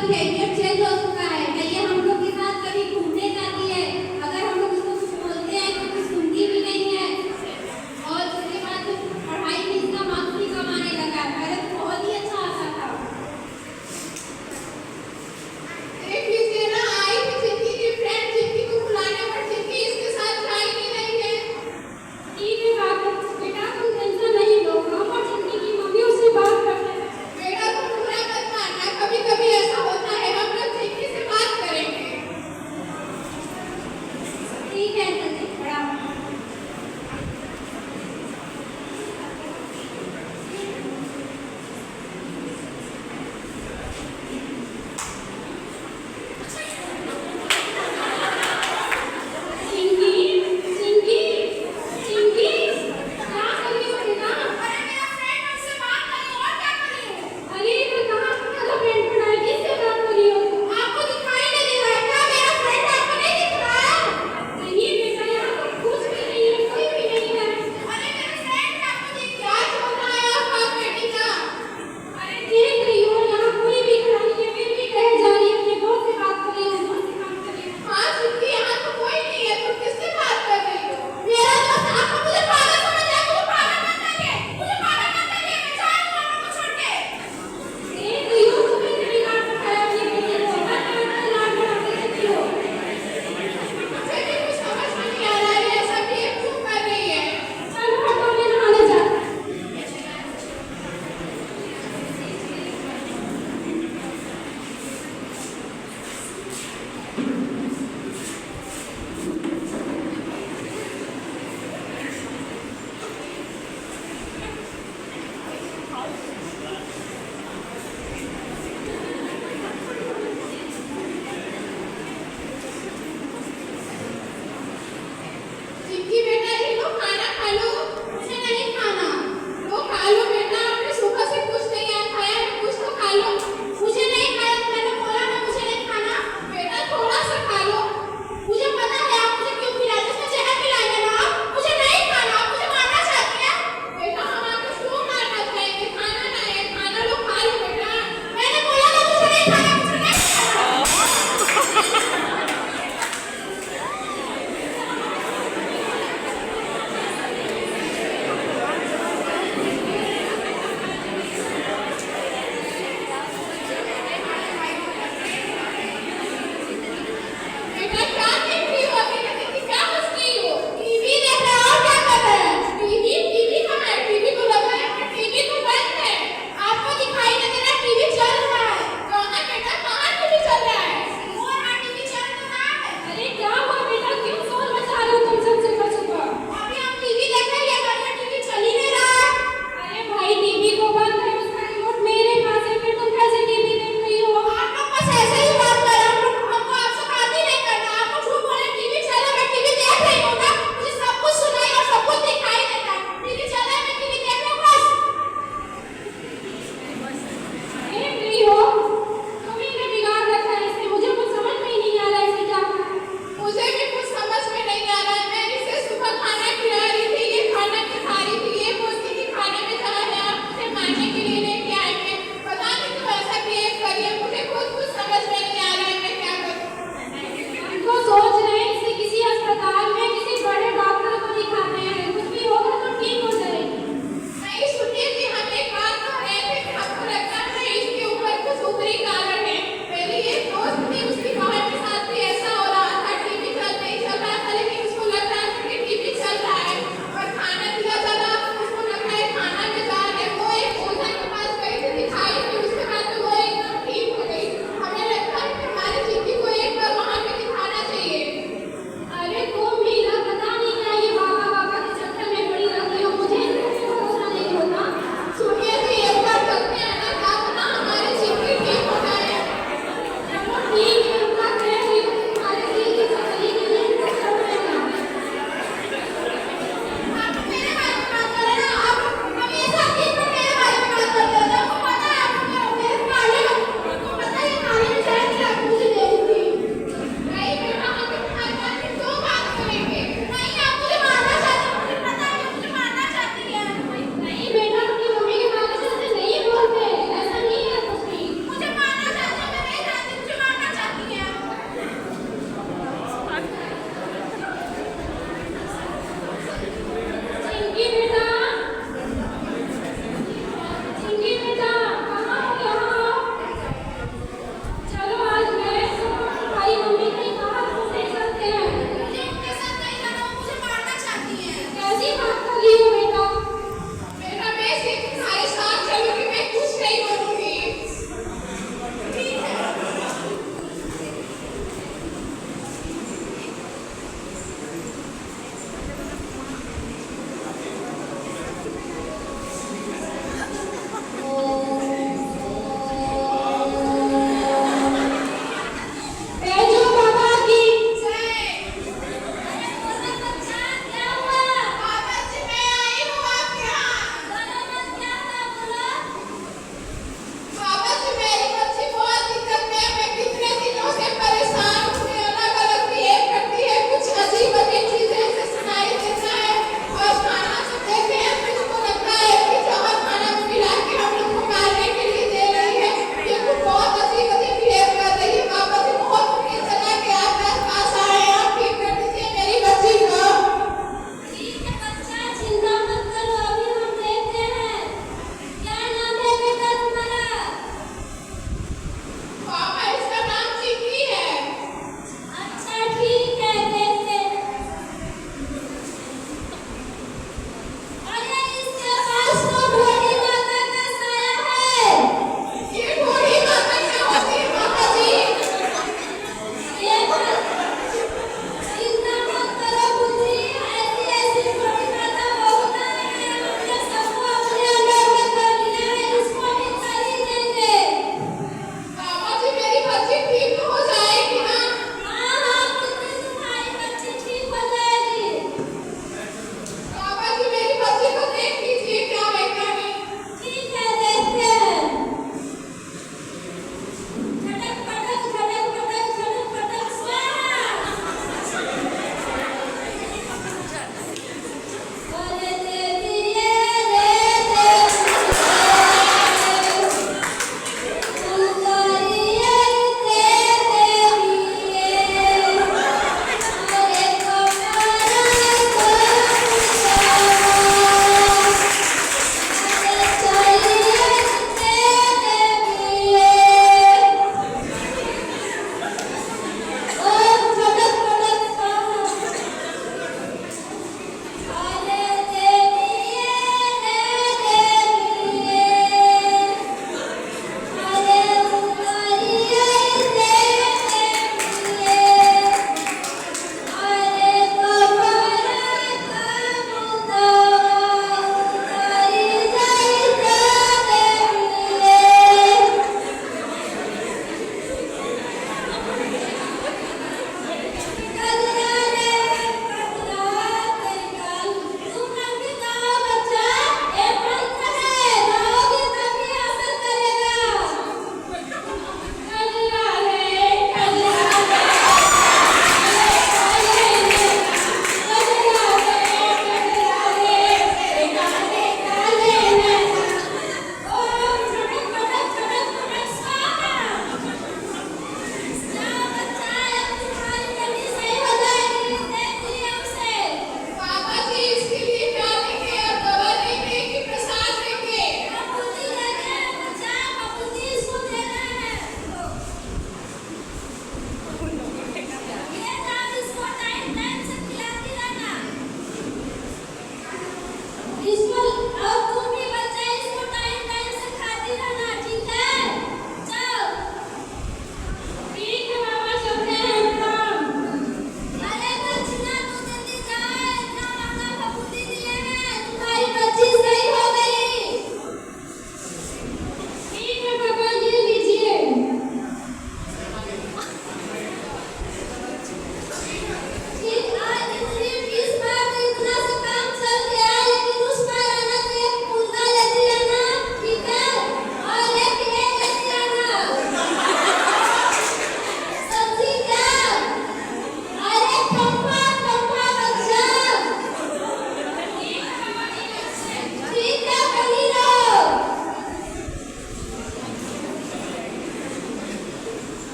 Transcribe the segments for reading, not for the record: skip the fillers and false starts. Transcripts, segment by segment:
Behaviour change हो चुका है। कहिए हम लोग के साथ कभी घूमने जाती है, अगर हम लोग उसको कुछ बोलते हैं तो कुछ सुनती भी नहीं है। और उसके बाद तो पढ़ाई में इसका मार्क्स भी कमाने लगा है। पहले तो बहुत ही अच्छा आता था। देख लीजिए ना, आई थी चिक्की की फ्रेंड, चिक्की को बुलाने पर चिक्की इसके साथ जा ही नहीं रही है। ठीक है बाबू, बेटा तुम टेंशन नहीं लो, हम और चिक्की की मम्मी उससे बात करते हैं। बेटा तुम बुरा मत मानना, कभी कभी ऐसा होता है, हम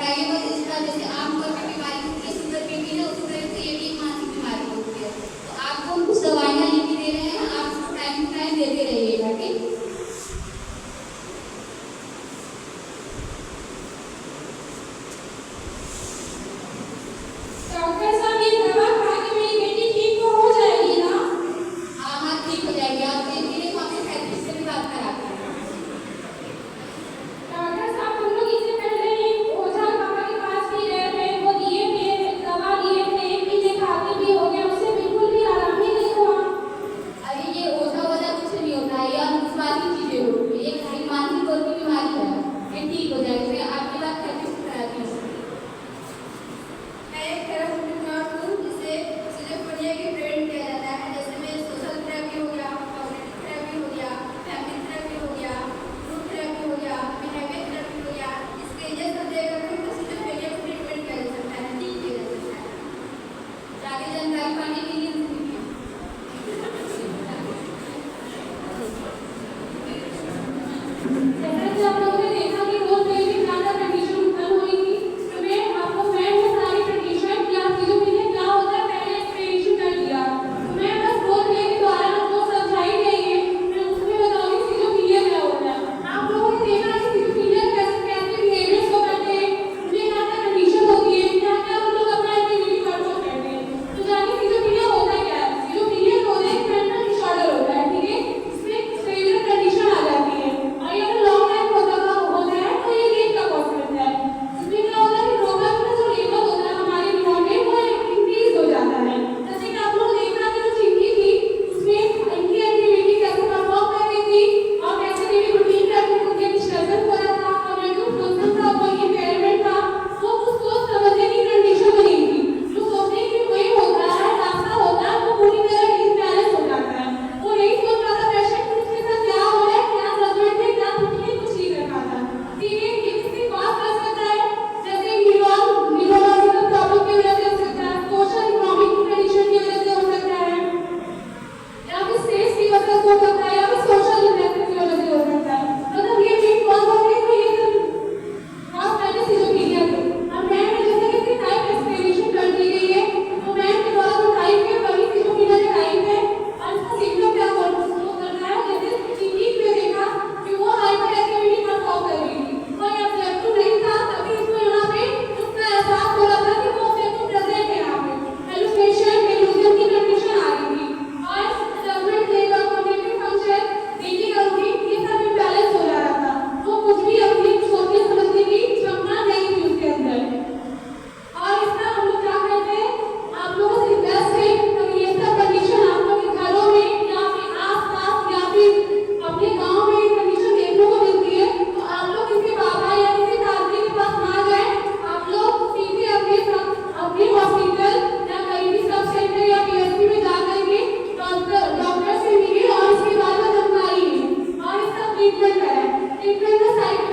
ये बस इस तरह जैसे आमतौर पर बीमारी होती है शुगर बीपी है, उसी तरह से ये भी एक मानसिक बीमारी होती है। तो आपको हम कुछ दवाइयाँ लिख के दे रहे हैं, आप उसको टाइम टू टाइम देते रहिएगा, ठीक। डॉक्टर साहब ये दवा खा के मेरी बेटी ठीक तो हो जाएगी ना? हाँ हाँ ठीक हो जाएगी, आप धीरे को अपने थेरेपिस्ट से भी बात कराते हैं। डॉक्टर साहब हम लोग इससे पहले एक ओझा बाबा के पास भी गए थे, वो दिए थे दवा दिए थे, एक महीने खाते भी हो गया, उससे बिल्कुल भी आराम ही नहीं हुआ। अरे ये ओझा वोझा कुछ नहीं होता है, ये अंधविश्वासी चीजें होती है, ये मानसिक रोग की बीमारी है, ये ठीक हो जाएगी। मैं आपके पास थेरेपिस्ट कराती हूँ। मैं एक थेरेपिस्ट हूँ जिसे सिजोफ्रेनिया की ट्रेनिंग किया जाता है, जैसे मैं सोशल थेरेपी हो गया, कॉग्निटिव थेरेपी हो गया, फैमिली थेरेपी हो गया, ग्रुप थेरेपी हो गया, बिहेवियर थेरेपी हो गया। इसके ये सब देकर हमको सिजोफ्रेनिया को ट्रीटमेंट किया जा सकता है, ठीक किया जा सकता है। ज्यादा जानकारी पाने के लिए जैसा कि आप लोगों ने देखा कि रोज मेरे भी ज्यादा कंडीशन उत्पन्न हो रही थी, तो मैं आपको वो सारी कंडीशन या सिजोफ्रेनिया क्या होता है पहले एक्सप्लेनेशन कर दिया। तो मैं बस रोज मेरे के द्वारा जो समझाई गई है मैं उसमें बताऊंगी सिजोफ्रेनिया क्या होता है। आप लोगों ने देखा कि सिजोफ्रेनिया कैसे कैसे बिहेवियर्स को करते हैं, उनमें क्या क्या कंडीशन होती है, क्या क्या उन लोग अपना एक्टिविटी परफॉर्म करते हैं। तो जानिए सिजोफ्रेनिया होता क्या है। सिजोफ्रेनिया होता है एक मेंटल डिसऑर्डर होता है, ठीक है। इसमें सेवियर कंडीशन आ जाती है और ये अगर लॉन्ग टाइम होता है तो ये रेप का कॉज करता है। इसमें क्या होता है कि प्रोग्राम का जो लेवल होता है हमारे दिमाग में वो इंक्रीज हो जाता है। जैसे कि आप लोग देख रहे हैं कि जो चिंकी थी उसमें इनकी एक्टिविटी कैसे परफॉर्म कर रही थी और कैसे डेली रूटीन करके उनके डिस्कशन हो रहा था और जो फंक्शन था वो इम्पेयरमेंट था, वो कुछ सोच समझने की कंडीशन में नहीं थी। जो सोचने की वही होता है रास्ता होता है वो पूरी तरह डिसबैलेंस हो जाता है। वो नहीं सोच पाता पेशेंट को उसके साथ क्या हो रहा है, क्या जजमेंट है, क्या कुछ नहीं कर पाता। ठीक है, ये किसी कॉज कर सकता है जैसे न्यूरोलॉजिकल प्रॉब्लम की वजह से हो सकता है, सोशल इकोनॉमिक कंडीशन की वजह से हो सकता है, या फिर स्ट्रेस की वजह से हो सकता है, या फिर सोशल इन्वेस्टमेंट की वजह से हो सकता है। मतलब ये मेन कॉज हो गई तो ये सब कॉज पहले सिजोफ्रेनिया थे। अब मैं जैसे कि इसकी टाइप एक्सप्लेनेशन कर दी गई है, तो मैं के द्वारा जो टाइप है वही सिजोफ्रेनिया का टाइप है और इसका सिम्टम क्या करता है। जैसे चिंकी ने देखा कि वो हाइपर एक्टिविटी परफॉर्म कर रही थी और ये ऑब्जेक्टिव नहीं था, तभी इसको यहाँ पे उसका एहसास हो रहा था कि वो ऑब्जेक्टिव प्रेजेंट है। यहाँ पे हेलुसिनेशन इल्यूजन की कंडीशन आ रही थी और judgement level cognitive function thinking routine ये सब इम्बैलेंस हो जा रहा था। वो कुछ भी अपनी सोचने समझने की क्षमता नहीं थी उसके अंदर। और इसका हम लोग क्या करते हैं, आप लोगों से रिक्वेस्ट है कि ये सब कंडीशन आप लोग के घरों में या फिर आस-पास या फिर अपने गांव में कंडीशन देखने को मिलती है, तो आप लोग किसी बाबा या किसी दादी के पास ना जाए, आप लोग सीधे अपने हॉस्पिटल या कहीं भी सब सेंटर या पीएचसी में जा करके डॉक्टर से मिलिए और इसके बारे में जानकारी लें और इसका ट्रीटमेंट कराएं। ट्रीटमेंट का साइड